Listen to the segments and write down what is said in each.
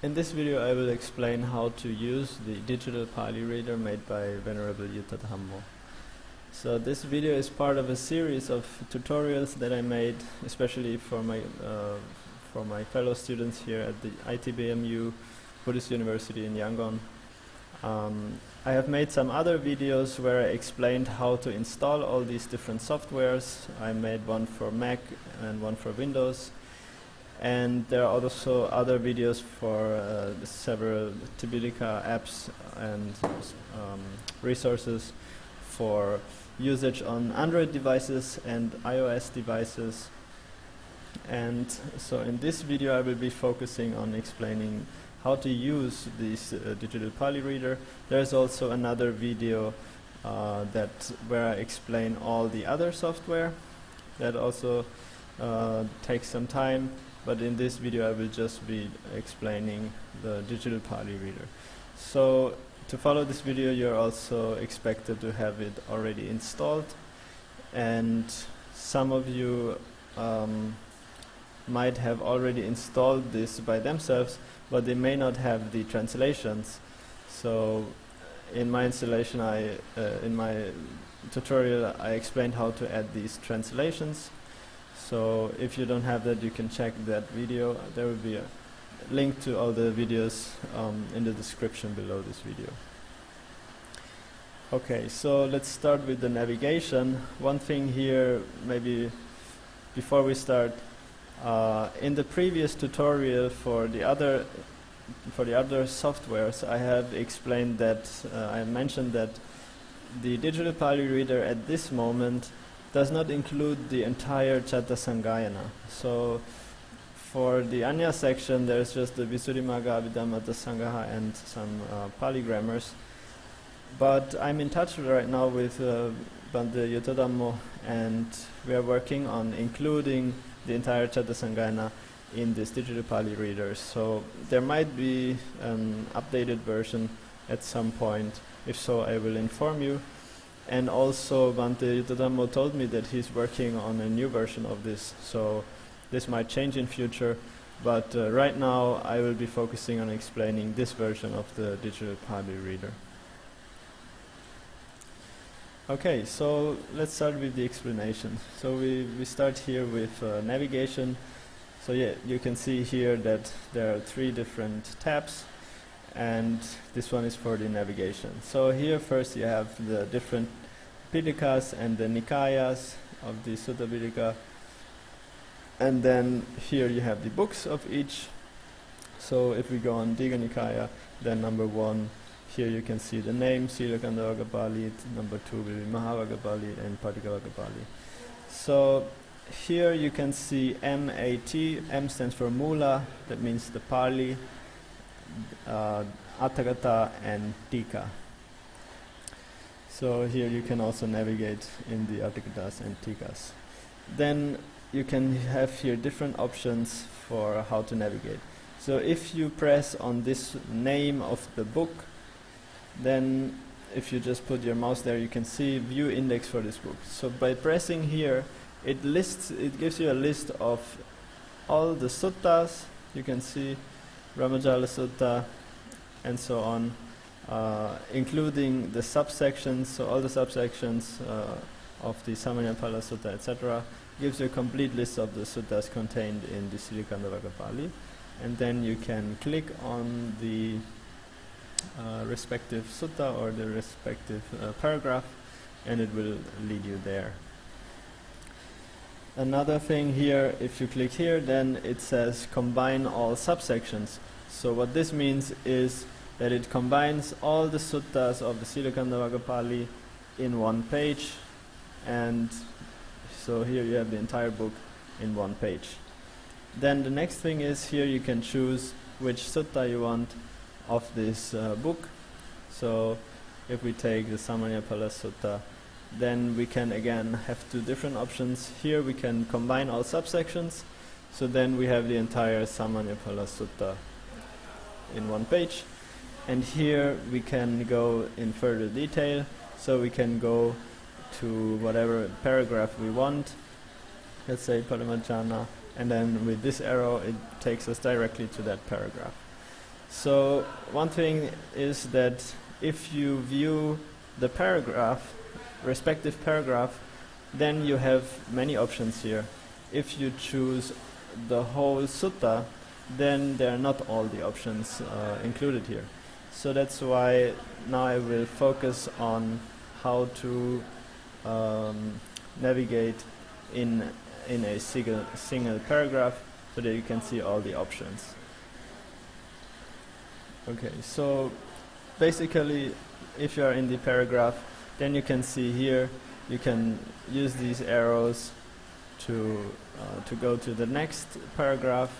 In this video I will explain how to use the Digital Pāḷi Reader made by Venerable Yuttadhammo. So this video is part of a series of tutorials that I made especially for my fellow students here at the ITBMU Buddhist University in Yangon. I have made some other videos where I explained how to install all these different softwares. I made one for Mac and one for Windows. And there are also other videos for several tipitaka apps and resources for usage on Android devices and iOS devices. And so in this video I will be focusing on explaining how to use this Digital Pāḷi Reader. There's also another video where I explain all the other software. That also takes some time. But in this video I will just be explaining the Digital Pāḷi Reader. So to follow this video you're also expected to have it already installed, and some of you might have already installed this by themselves, but they may not have the translations. So in my installation in my tutorial I explained how to add these translations. So if you don't have that, you can check that video. There will be a link to all the videos in the description below this video. Okay, so let's start with the navigation. One thing here, maybe before we start, in the previous tutorial for the other softwares, I have explained that I mentioned that the Digital Pāḷi Reader at this moment does not include the entire Chatta Sanghayana. So for the Anya section there's just the Visuddhimagga, Abhidhamma, Sangha and some Pali grammars. But I'm in touch right now with Bhante Yuttadhammo, and we are working on including the entire Chatta Sanghayana in this Digital Pāḷi Reader. So there might be an updated version at some point. If so, I will inform you. And also Bhante Yuttadhammo told me that he's working on a new version of this, so this might change in future, but right now I will be focusing on explaining this version of the Digital Pāḷi Reader. Okay, so let's start with the explanation. So we start here with navigation. So yeah, you can see here that there are 3 different tabs, and this one is for the navigation. So here first you have the different pitakas and the nikayas of the Sutta Pitaka, and then here you have the books of each. So if we go on Digha Nikaya, then number 1, here you can see the name Silakandavagga Pāḷi, number 2 will be Mahavagga Pāḷi and Paticavagga Pāḷi. So here you can see MAT, M stands for Mula, that means the Pāli, Atthakatha and Tika. So here you can also navigate in the Atthakathas and Tikas. Then you can have here different options for how to navigate. So if you press on this name of the book, then if you just put your mouse there you can see view index for this book. So by pressing here it gives you a list of all the suttas. You can see Brahmajala Sutta and so on, including the subsections. So all the subsections of the Samanyapala Sutta, etc. gives you a complete list of the suttas contained in the Silakandavagga Pāḷi, and then you can click on the respective sutta or the respective paragraph, and it will lead you there. Another thing here, if you click here, then it says combine all subsections. So what this means is that it combines all the suttas of the Silakandavagga Pāḷi in one page, and so here you have the entire book in one page. Then the next thing is here you can choose which sutta you want of this book. So if we take the Samanyapala Sutta, then we can again have 2 different options. Here we can combine all subsections, so then we have the entire Samanyapala Sutta in one page. And here we can go in further detail, so we can go to whatever paragraph we want. Let's say Paramajjhana, and then with this arrow it takes us directly to that paragraph. So one thing is that if you view the paragraph, respective paragraph, then you have many options here. If you choose the whole sutta, then there are not all the options included here. So that's why now I will focus on how to navigate in a single paragraph so that you can see all the options. Okay, so basically if you are in the paragraph, then you can see here, you can use these arrows to go to the next paragraph,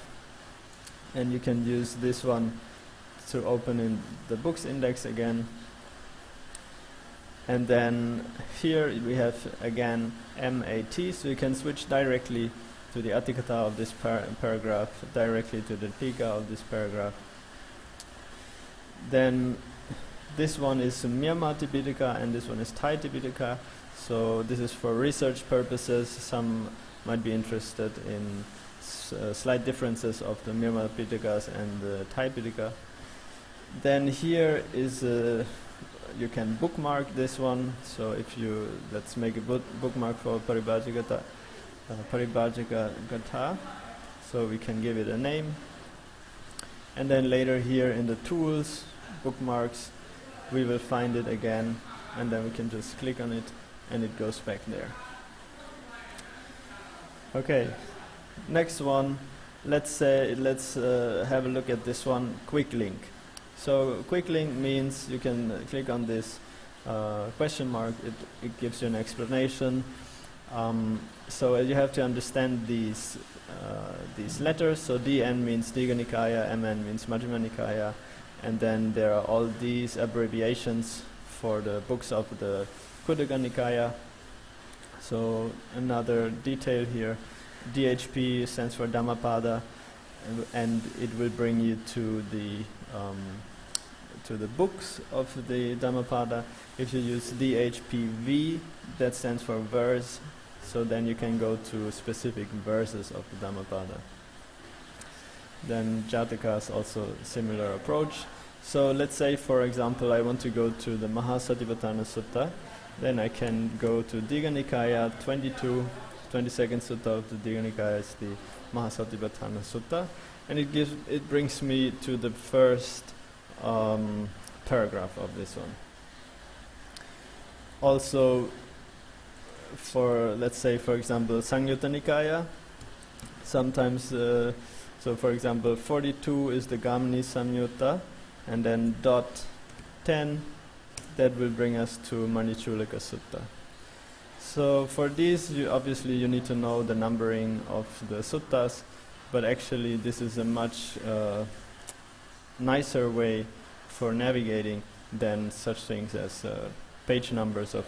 and you can use this one to open in the books index again. And then here we have again MAT, so you can switch directly to the Atikata of this paragraph, directly to the Tika of this paragraph. Then this one is Myanmar tipitaka and this one is Thai tipitaka. So this is for research purposes. Some might be interested in slight differences of the Myanmar pitakas and the Thai pitaka. Then here is you can bookmark this one. So if you, let's make a bookmark for Paribhajika Gatha. So we can give it a name. And then later here in the tools, bookmarks, we will find it again, and then we can just click on it and it goes back there. Okay, next one, let's have a look at this one, quick link. So quick link means you can click on this question mark, it gives you an explanation. So you have to understand these letters. So DN means Digha Nikaya, MN means Majjhima Nikaya, and then there are all these abbreviations for the books of the Khuddaka Nikaya. So another detail here, DHP stands for Dhammapada, and it will bring you to the books of the Dhammapada. If you use DHPV, that stands for verse, so then you can go to specific verses of the Dhammapada. Then Jataka is also a similar approach. So let's say, for example, I want to go to the Mahasatipatthana Sutta. Then I can go to Digha Nikaya 22nd Sutta of the Digha Nikaya is the Mahasatipatthana Sutta, and it brings me to the first paragraph of this one. Also, for, let's say, for example, Samyutta Nikaya, sometimes, so for example, 42 is the Gamini Samyutta, and then .10, that will bring us to Manichulika Sutta. So for these, obviously you need to know the numbering of the suttas, but actually this is a much nicer way for navigating than such things as page numbers of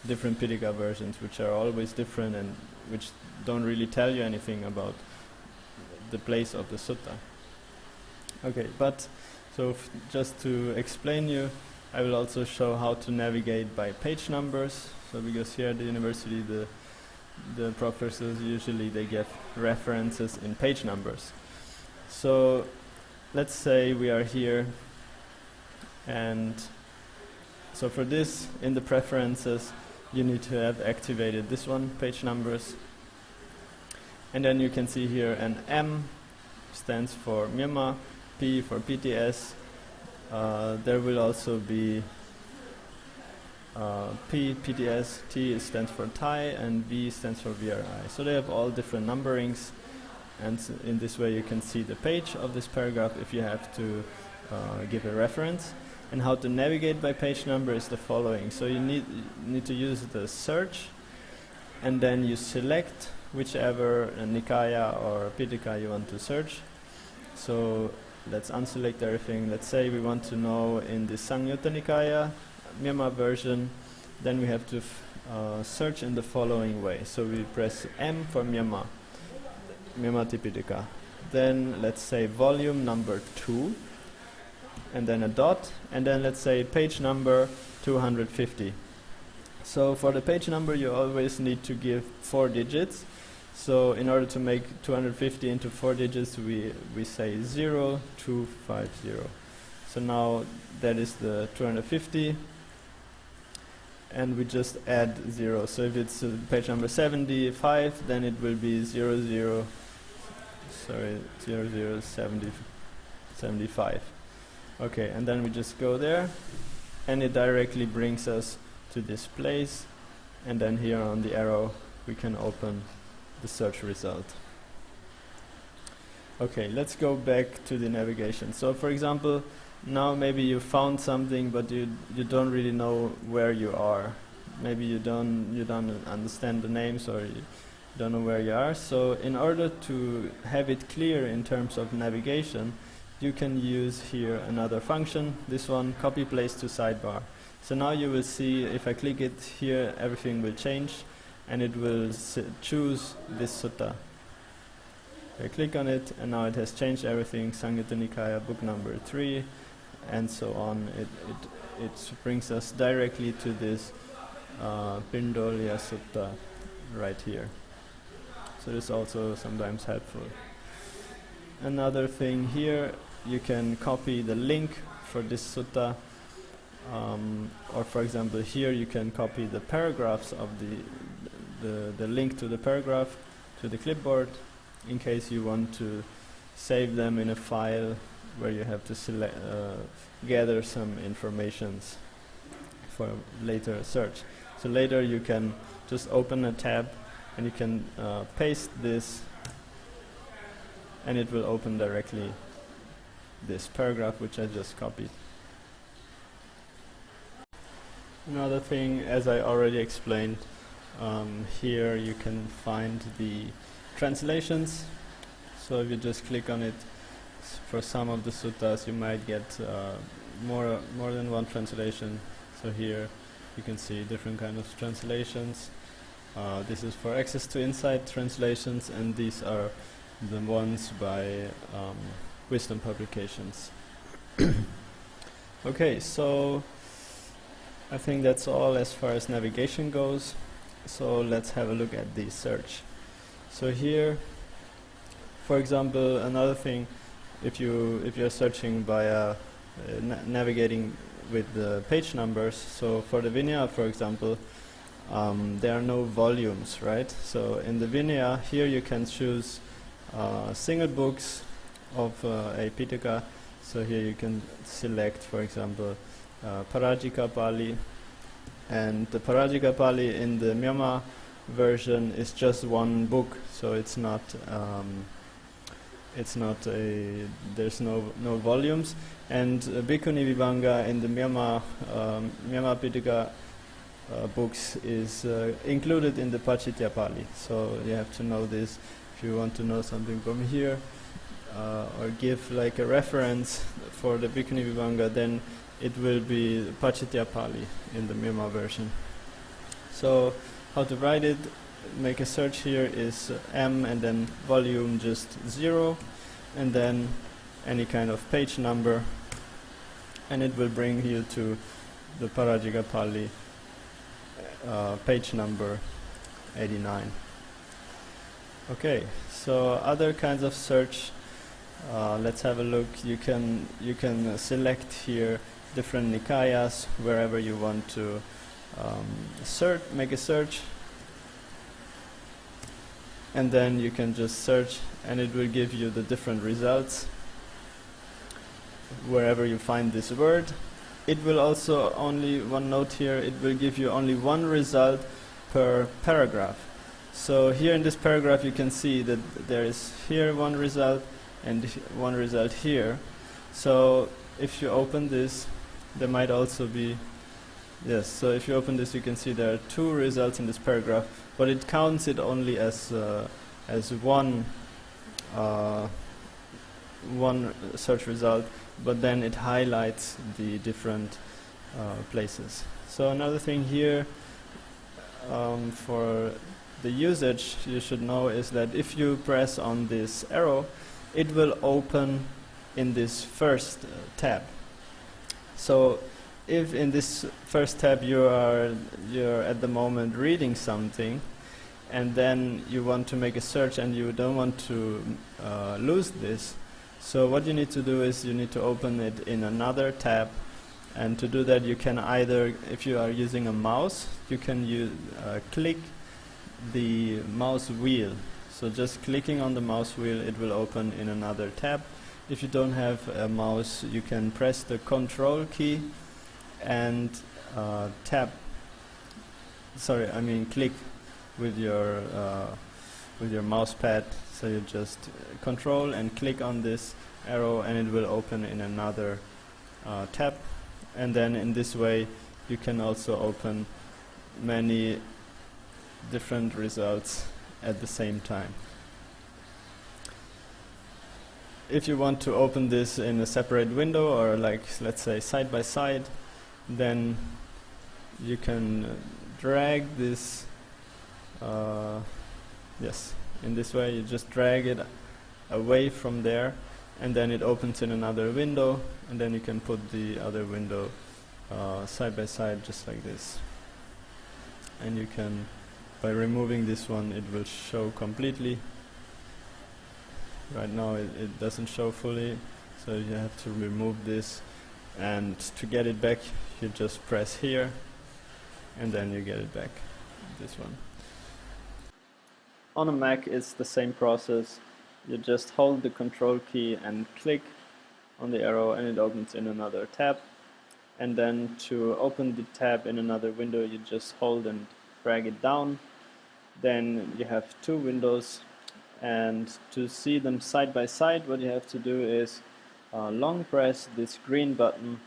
different Pitaka versions, which are always different and which don't really tell you anything about the place of the sutta. Okay, but so just to explain you, I will also show how to navigate by page numbers. So because here at the university the professors usually they give references in page numbers. So let's say we are here, and so for this, in the preferences, you need to have activated this one, page numbers. And then you can see here an M stands for Myanmar, P for PTS. There will also be P, PTS, T stands for Thai, and V stands for VRI. So they have all different numberings, and in this way you can see the page of this paragraph if you have to give a reference. And how to navigate by page number is the following. So you need to use the search, and then you select whichever Nikaya or Pitaka you want to search. So let's unselect everything. Let's say we want to know in the Samyutta Nikaya Myanmar version, then we have to search in the following way. So we press M for Myanmar Tipitaka. Then let's say volume number 2, and then a dot, and then let's say page number 250. So for the page number you always need to give 4 digits. So in order to make 250 into 4 digits, we say 0250. So now that is the 250, and we just add 0. So if it's page number 75, then it will be 0075. Okay, and then we just go there, and it directly brings us to this place, and then here on the arrow we can open the search result. Okay, let's go back to the navigation. So for example, now maybe you found something, but you don't really know where you are. Maybe you don't understand the names, or you don't know where you are. So in order to have it clear in terms of navigation, you can use here another function, this one, copy place to sidebar. So now you will see, if I click it here, everything will change, and it will choose this sutta. I click on it, and now it has changed everything, Samyutta Nikaya, book number 3, and so on. It brings us directly to this Pindolya Sutta right here. So this is also sometimes helpful. Another thing here, you can copy the link for this sutta, or for example here you can copy the paragraphs of the link to the paragraph to the clipboard, in case you want to save them in a file where you have to gather some informations for later search. So later you can just open a tab and you can paste this, and it will open directly this paragraph which I just copied. Another thing, as I already explained, here you can find the translations. So if you just click on it, for some of the suttas you might get more than one translation. So here you can see different kinds of translations. This is for access to insight translations, and these are the ones by Wisdom Publications. Okay, so I think that's all as far as navigation goes. So let's have a look at the search. So here, for example, another thing, if you're searching by navigating with the page numbers, so for the Vinaya, for example, there are no volumes, right? So in the Vinaya, here you can choose single books of a pitaka. So here you can select, for example, Parajika Pāḷi, and the Parajika Pāḷi in the Myanmar version is just one book, so it's not there's no volumes. And Bhikkhuni Vibhanga in the Myanmar Pitaka books is included in the Pāchitya Pāḷi. So you have to know this if you want to know something from here, or give like a reference for the Bhikkhuni Vibhanga, then it will be Pāchitya Pāḷi in the Myanmar version. So how to write it? Make a search here is M and then volume just 0, and then any kind of page number, and it will bring you to the Parajika Pāḷi page number 89. Okay, so other kinds of search, let's have a look. You can select here different Nikayas wherever you want to make a search, and then you can just search and it will give you the different results wherever you find this word. It will also, only one note here, it will give you only one result per paragraph. So here in this paragraph you can see that there is here one result and one result here. So if you open this, there might also be, yes, so if you open this you can see there are two results in this paragraph, but it counts it only as one search result, but then it highlights the different places. So another thing here for the usage you should know is that if you press on this arrow, it will open in this first tab. So if in this first tab you're at the moment reading something, and then you want to make a search and you don't want to lose this, So what you need to do is you need to open it in another tab, and to do that you can either, if you are using a mouse, you can click the mouse wheel. So just clicking on the mouse wheel, it will open in another tab. If you don't have a mouse, you can press the Control key and click with your mouse pad. So you just control and click on this arrow, and it will open in another tab. And then in this way, you can also open many different results at the same time. If you want to open this in a separate window, or like, let's say, side by side, then you can drag this, in this way you just drag it away from there, and then it opens in another window, and then you can put the other window side by side, just like this. And you can, by removing this one, it will show completely. Right now it doesn't show fully, so you have to remove this, and to get it back you just press here, and then you get it back, this one. On a Mac it's the same process. You just hold the Control key and click on the arrow, and it opens in another tab. And then to open the tab in another window, you just hold and drag it down. Then you have two windows, and to see them side by side, what you have to do is long press this green button,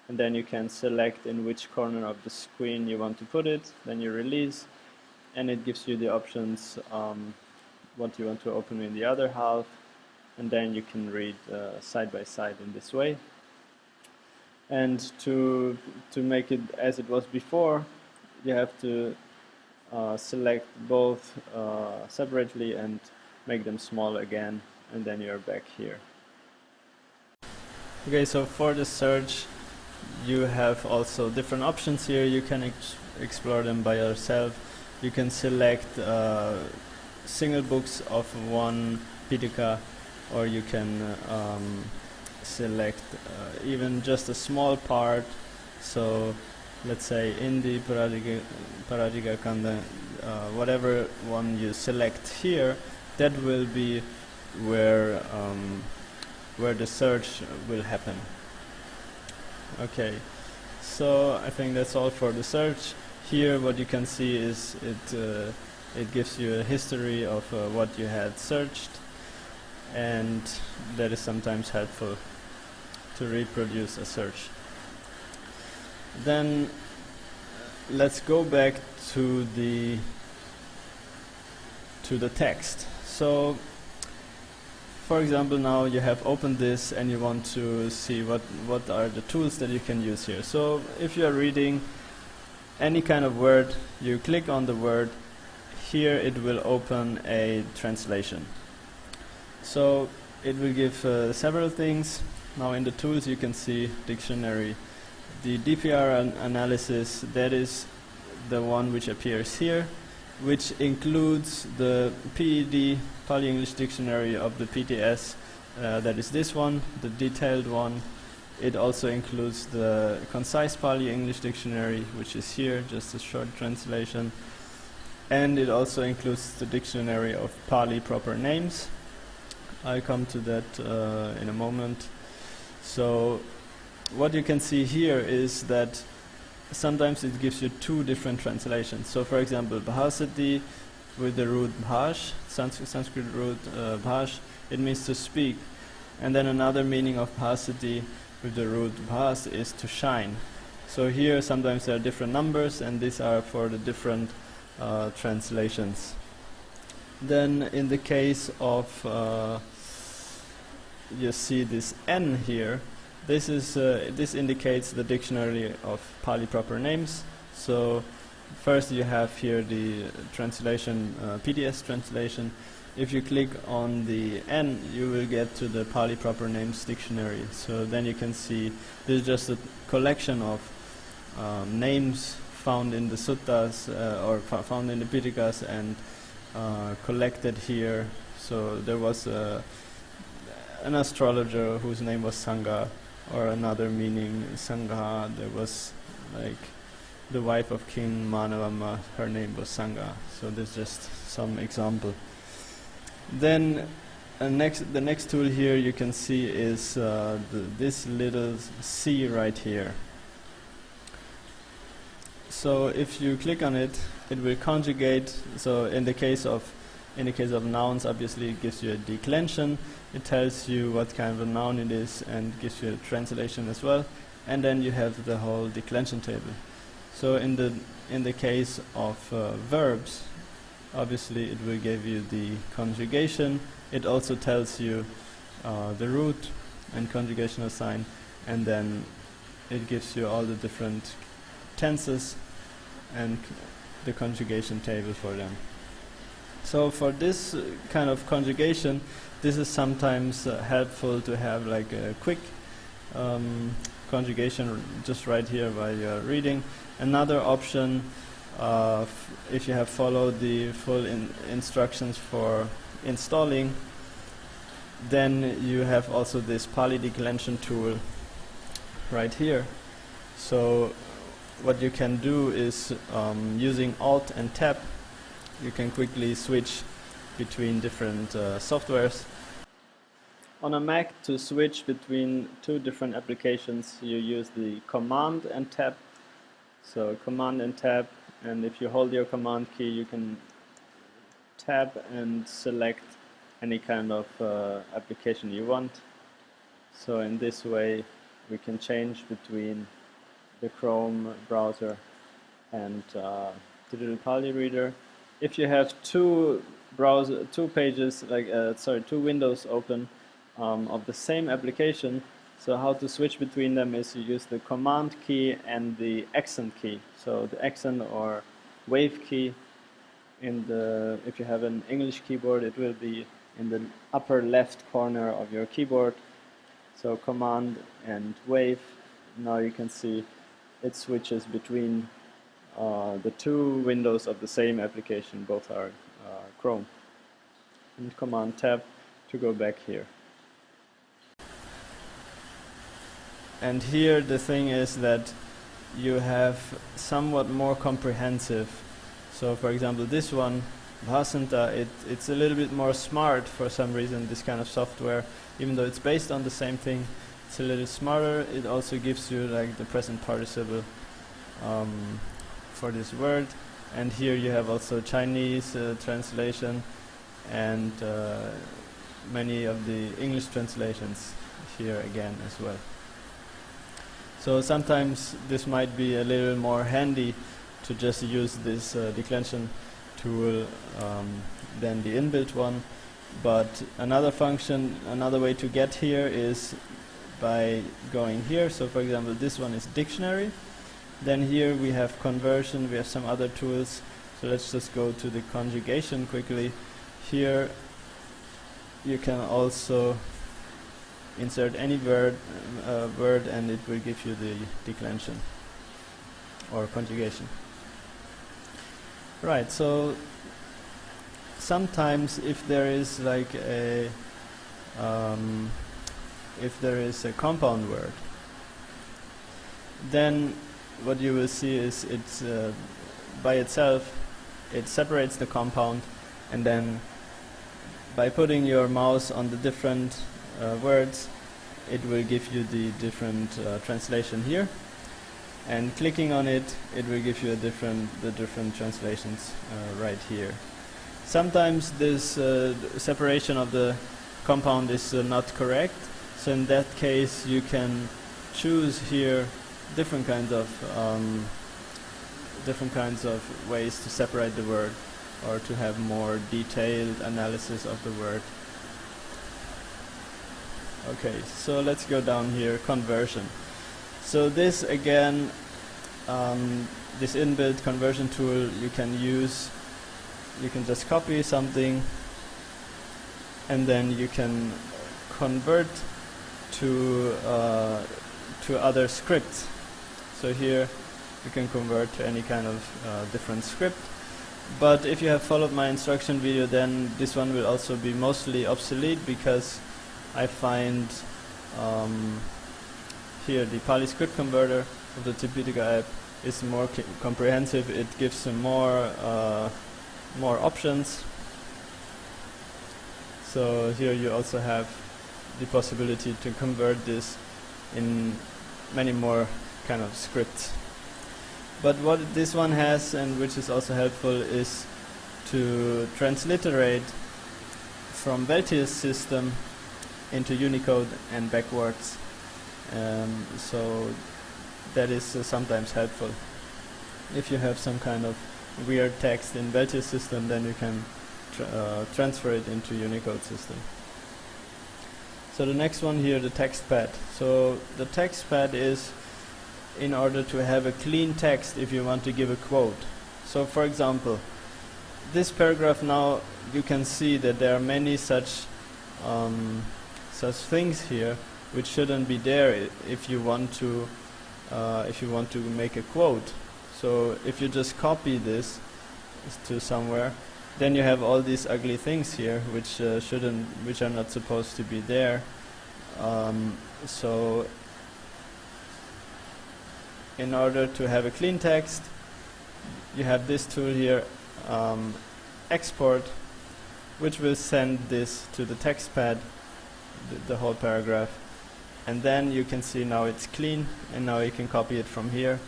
and then you can select in which corner of the screen you want to put it. Then you release, and it gives you the options what you want to open in the other half, and then you can read side by side in this way. And to make it as it was before, you have to select both separately and make them small again, and then you're back here. Okay, so for the search you have also different options here. You can explore them by yourself. You can select single books of one pitaka, or you can select even just a small part. So let's say in the Paradiga Kanda, whatever one you select here, that will be where the search will happen. Okay, so I think that's all for the search. Here what you can see is it gives you a history of what you had searched, and that is sometimes helpful to reproduce a search. Then let's go back to the text. So for example, now you have opened this and you want to see what are the tools that you can use here. So if you are reading any kind of word, you click on the word. Here it will open a translation. So it will give several things. Now in the tools you can see dictionary. The DPR analysis, that is the one which appears here, which includes the PED, Pali English Dictionary of the PTS, that is this one, the detailed one. It also includes the concise Pali English Dictionary, which is here, just a short translation. And it also includes the dictionary of Pali proper names. I'll come to that in a moment. So what you can see here is that sometimes it gives you two different translations. So for example, Bhasati with the root bhash, Sanskrit root bhash, it means to speak. And then another meaning of Bhasati with the root bhas is to shine. So here sometimes there are different numbers, and these are for the different translations. Then in the case of, you see this N here, this indicates the dictionary of Pali proper names. So first you have here the translation, PDS translation. If you click on the N, you will get to the Pali proper names dictionary. So then you can see this is just a collection of names found in the suttas or found in the pitakas and collected here. So there was an astrologer whose name was Sangha, or another meaning Sangha. There was like the wife of King Manavamma, her name was Sangha. So this is just some example. Then the next tool here you can see is this little C right here. So if you click on it, it will conjugate. So in the case of nouns, obviously it gives you a declension. It tells you what kind of a noun it is and gives you a translation as well. And then you have the whole declension table. So in the case of verbs, obviously it will give you the conjugation. It also tells you the root and conjugational sign, and then it gives you all the different tenses and the conjugation table for them. So for this kind of conjugation, this is sometimes helpful to have like a quick conjugation just right here while you're reading. Another option, if you have followed the full instructions for installing, then you have also this Pali declension tool right here. So what you can do is using Alt and Tab, you can quickly switch between different softwares. On a Mac, to switch between two different applications, you use the Command and Tab. So Command and Tab, and if you hold your Command key, you can tab and select any kind of application you want. So in this way, we can change between the Chrome browser and Digital Pāḷi Reader. If you have two windows open of the same application, so how to switch between them is you use the Command key and the accent key. So the accent or wave key, if you have an English keyboard, it will be in the upper left corner of your keyboard. So Command and wave. Now you can see it switches between the two windows of the same application. Both are Chrome. And Command Tab to go back here. And here the thing is that you have somewhat more comprehensive. So for example, this one, Bhasanta, it's a little bit more smart for some reason, this kind of software. Even though it's based on the same thing, it's a little smarter. It also gives you like the present participle for this word. And here you have also Chinese translation and many of the English translations here again as well. So sometimes this might be a little more handy to just use this declension tool than the inbuilt one. But another way to get here is by going here. So for example, this one is dictionary. Then here we have conversion, we have some other tools. So let's just go to the conjugation quickly. Here you can also insert any word and it will give you the declension or conjugation. Right, so sometimes if there is like a compound word, then what you will see is it's by itself, it separates the compound, and then by putting your mouse on the different words, it will give you the different translation here, and clicking on it, it will give you the different translations right here. Sometimes this separation of the compound is not correct, so in that case you can choose here different kinds of ways to separate the word or to have more detailed analysis of the word. Okay, so let's go down here, conversion. So this again, this inbuilt conversion tool you can use. You can just copy something and then you can convert to other scripts. So here you can convert to any kind of different script. But if you have followed my instruction video, then this one will also be mostly obsolete, because I find here the Pali script converter of the Tipitaka app is more comprehensive. It gives some more options. So here you also have the possibility to convert this in many more kind of scripts. But what this one has, and which is also helpful, is to transliterate from Weltier's system into Unicode and backwards. So that is sometimes helpful. If you have some kind of weird text in Weltier's system, then you can transfer it into Unicode system. So the next one here, the text pad. So the text pad is in order to have a clean text if you want to give a quote. So for example, this paragraph now, you can see that there are many such things here which shouldn't be there if you want to make a quote. So if you just copy this to somewhere, then you have all these ugly things here which are not supposed to be there. So in order to have a clean text, you have this tool here, export, which will send this to the text pad, the whole paragraph, and then you can see now it's clean, and now you can copy it from here.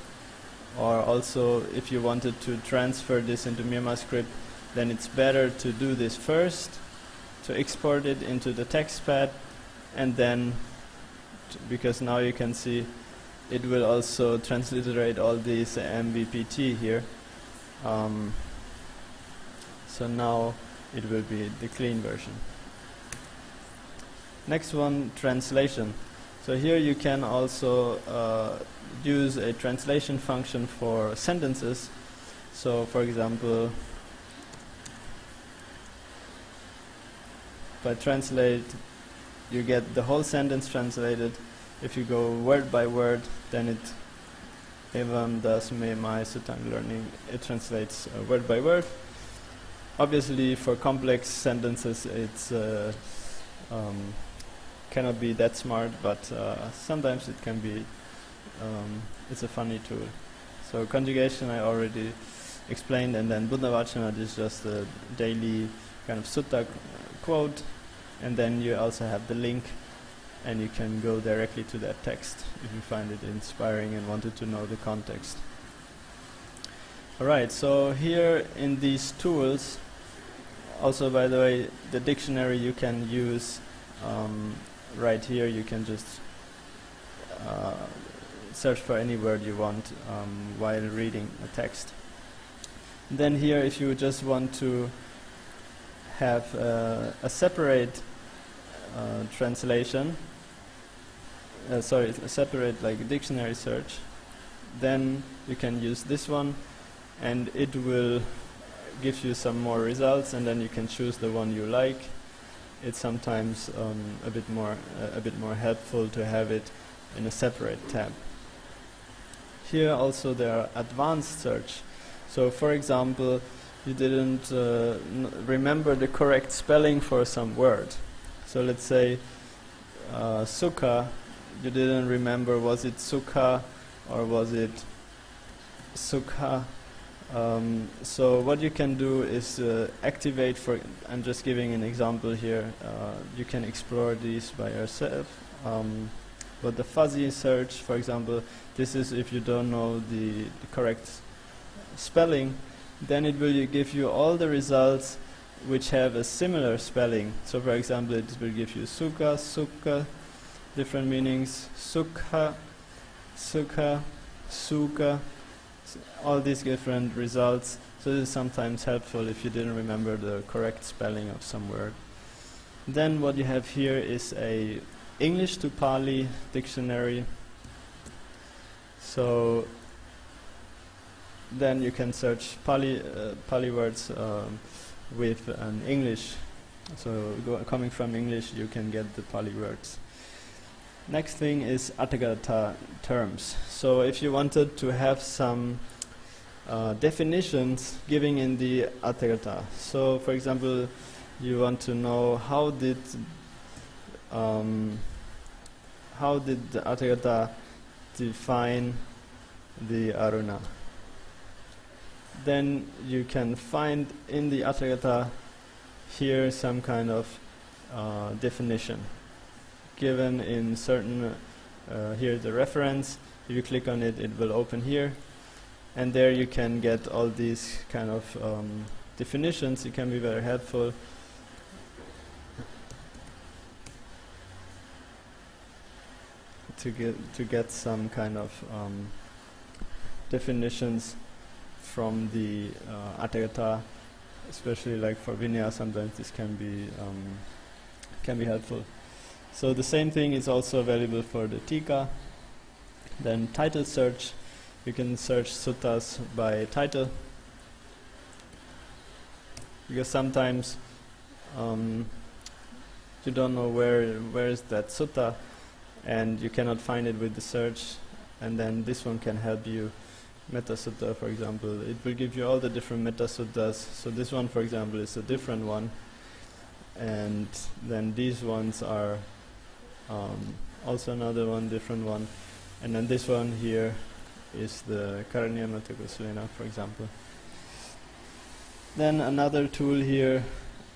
Or also, if you wanted to transfer this into Myanmar script, then it's better to do this first, to export it into the text pad, and then, because now you can see it will also transliterate all these MVPT here. So now it will be the clean version. Next one, translation. So here you can also use a translation function for sentences. So for example, by translate, you get the whole sentence translated. If you go word by word, then it evam das me mai sutang learning, it translates word by word. Obviously for complex sentences it's cannot be that smart, but sometimes it can be, it's a funny tool. So conjugation I already explained, and then Buddha Vachana is just a daily kind of sutta quote, and then you also have the link, and you can go directly to that text if you find it inspiring and wanted to know the context. Alright, so here in these tools, also by the way, the dictionary you can use right here. You can just search for any word you want while reading a text. Then here, if you just want to have a separate translation, a separate like dictionary search, then you can use this one, and it will give you some more results, and then you can choose the one you like. It's sometimes a bit more helpful to have it in a separate tab. Here also there are advanced search. So for example, you didn't remember the correct spelling for some word. So let's say sukha, you didn't remember, was it sukha or was it sukha? So what you can do is activate, I'm just giving an example here, you can explore these by yourself. But the fuzzy search, for example, this is if you don't know the correct spelling, then it will give you all the results which have a similar spelling. So for example, it will give you sukha, sukha, different meanings, sukha, sukha, sukha, all these different results. So this is sometimes helpful if you didn't remember the correct spelling of some word. Then what you have here is a English to Pali dictionary. So then you can search Pali words with an English. So coming from English, you can get the Pali words. Next thing is Atthakatha terms. So if you wanted to have some definitions giving in the Atthakatha. So for example, you want to know how did how did the Atthakatha define the Aruna? Then you can find in the Atthakatha here some kind of definition given in certain, here's the reference. If you click on it, it will open here, and there you can get all these kind of definitions. It can be very helpful. To get some kind of definitions from the Atthakatha, especially like for Vinaya. Sometimes this can be helpful. So the same thing is also available for the Tika. Then title search, you can search suttas by title, because sometimes you don't know where is that sutta, and you cannot find it with the search, and then this one can help you. Metta Sutta, for example, it will give you all the different Metta Suttas. So this one, for example, is a different one, and then these ones are also another one, different one, and then this one here is the Karanyamata Kusalena, for example. Then another tool here,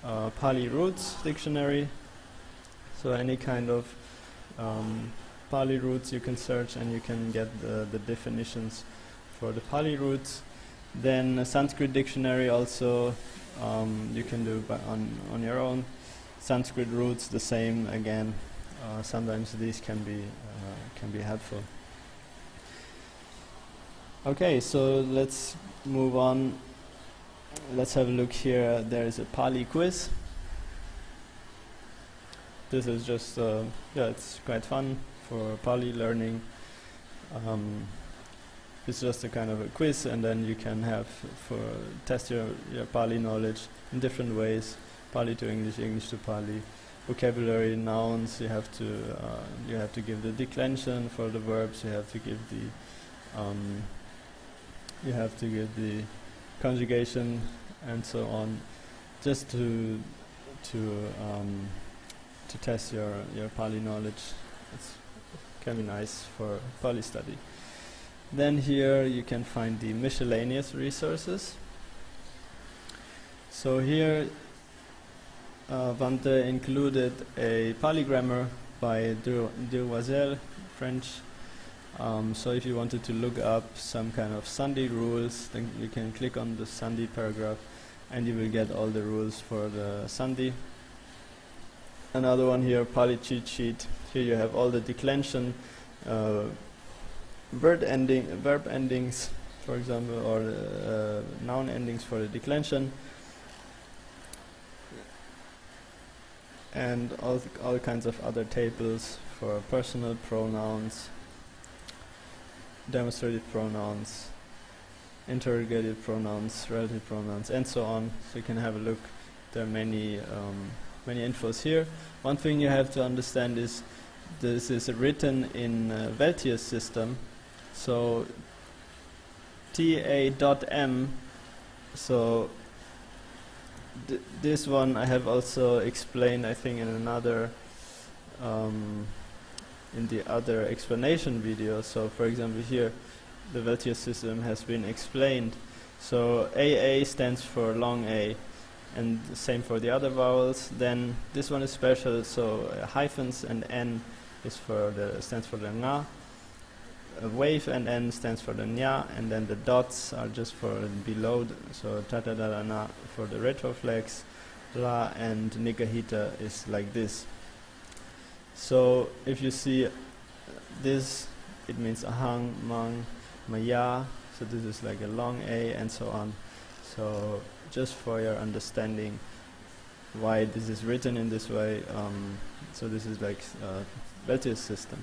Pali Roots Dictionary. So any kind of Pali roots you can search, and you can get the definitions for the Pali roots. Then a Sanskrit dictionary also you can do on your own. Sanskrit roots, the same again. Sometimes these can be helpful. Okay, so let's move on. Let's have a look here. There is a Pali quiz. This is just it's quite fun for Pali learning. It's just a kind of a quiz, and then you can have test your Pali knowledge in different ways. Pali to English, English to Pali. Vocabulary, nouns. You have to give the declension for the verbs. You have to give the conjugation and so on, just to test your Pali knowledge. It can be nice for Pali study. Then here you can find the miscellaneous resources. So here Vante included a Pali grammar by Deoiselle, French. So if you wanted to look up some kind of Sandhi rules, then you can click on the Sandhi paragraph, and you will get all the rules for the Sandhi. Another one here, Pali cheat sheet. Here you have all the declension, verb endings, for example, or noun endings for the declension, and all kinds of other tables for personal pronouns, demonstrative pronouns, interrogative pronouns, relative pronouns, and so on. So you can have a look. There are many infos here. One thing you have to understand is this is written in Veltius system. So TA.m. So this one I have also explained, I think, in another in the other explanation video. So for example here the Veltius system has been explained. So AA stands for long A, and the same for the other vowels. Then this one is special, so hyphens and N stands for the nga. A wave and N stands for the nya, and then the dots are just for below. So tatadalana for the retroflex, la and nigahita is like this. So if you see this, it means ahang, mang, maya. So this is like a long A and so on. So just for your understanding why this is written in this way. So this is like Veltius system.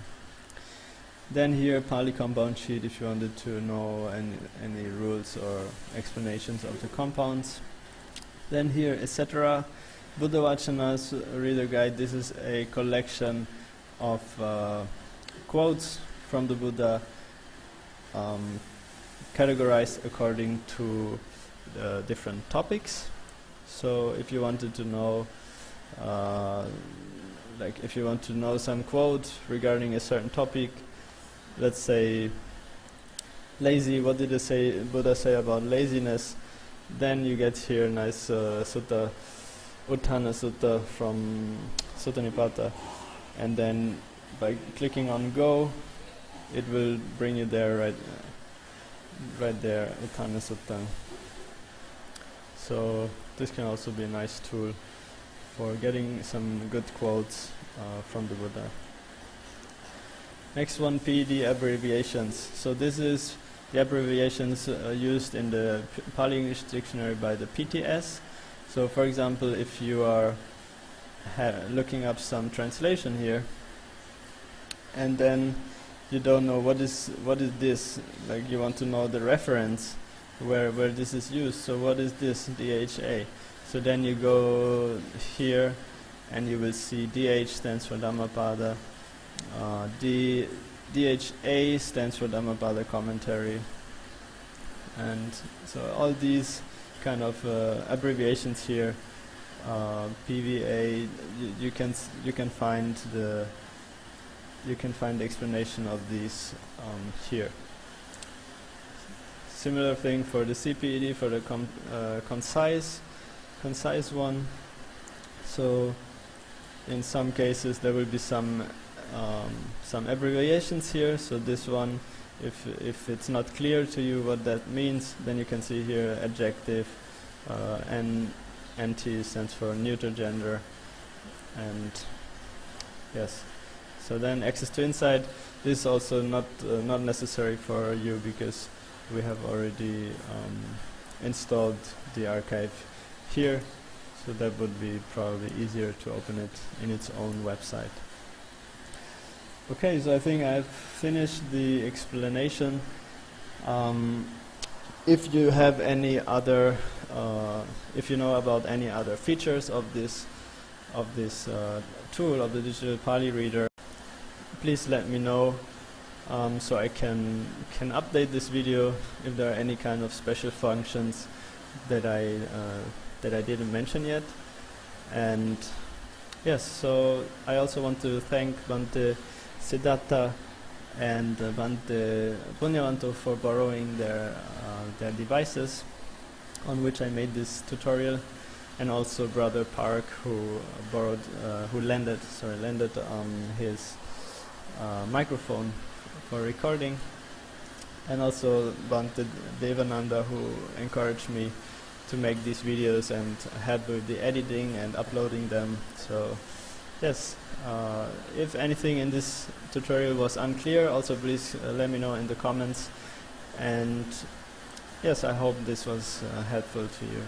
Then here Pali compound sheet if you wanted to know any rules or explanations of the compounds. Then here etc. Buddha Vachana's reader guide. This is a collection of quotes from the Buddha, categorized according to the different topics. So if you wanted to know like if you want to know some quote regarding a certain topic, let's say lazy, what did Buddha say about laziness, then you get here a nice sutta, Uttana Sutta from Sutta Nipata, and then by clicking on go, it will bring you there right there, Uttana Sutta. So this can also be a nice tool for getting some good quotes from the Buddha. Next one, PED abbreviations. So this is the abbreviations used in the Pali English dictionary by the PTS. So for example, if you are looking up some translation here, and then you don't know what is this, like you want to know the reference where this is used. So what is this DHA? So then you go here and you will see DH stands for Dhammapada, DHA stands for Dhammapada commentary, and so all these kind of abbreviations here, PVA, you can find the explanation of these here. Similar thing for the CPED, for the concise one. So in some cases there will be some abbreviations here. So this one, if it's not clear to you what that means, then you can see here adjective, and NT stands for neuter gender, and yes. So then access to insight, this is also not necessary for you because we have already installed the archive here, so that would be probably easier to open it in its own website. Okay, so I think I've finished the explanation. If you have any other, if you know about any other features of this tool, of the Digital Pāḷi Reader, please let me know, so I can update this video if there are any kind of special functions that I didn't mention yet. And yes, so I also want to thank Bhante Siddhartha and Bhante Punyavanto for borrowing their devices on which I made this tutorial, and also Brother Park who lended his microphone for recording, and also Bhante Devananda who encouraged me to make these videos and help with the editing and uploading them. So yes, if anything in this tutorial was unclear, also please let me know in the comments, and yes, I hope this was helpful to you.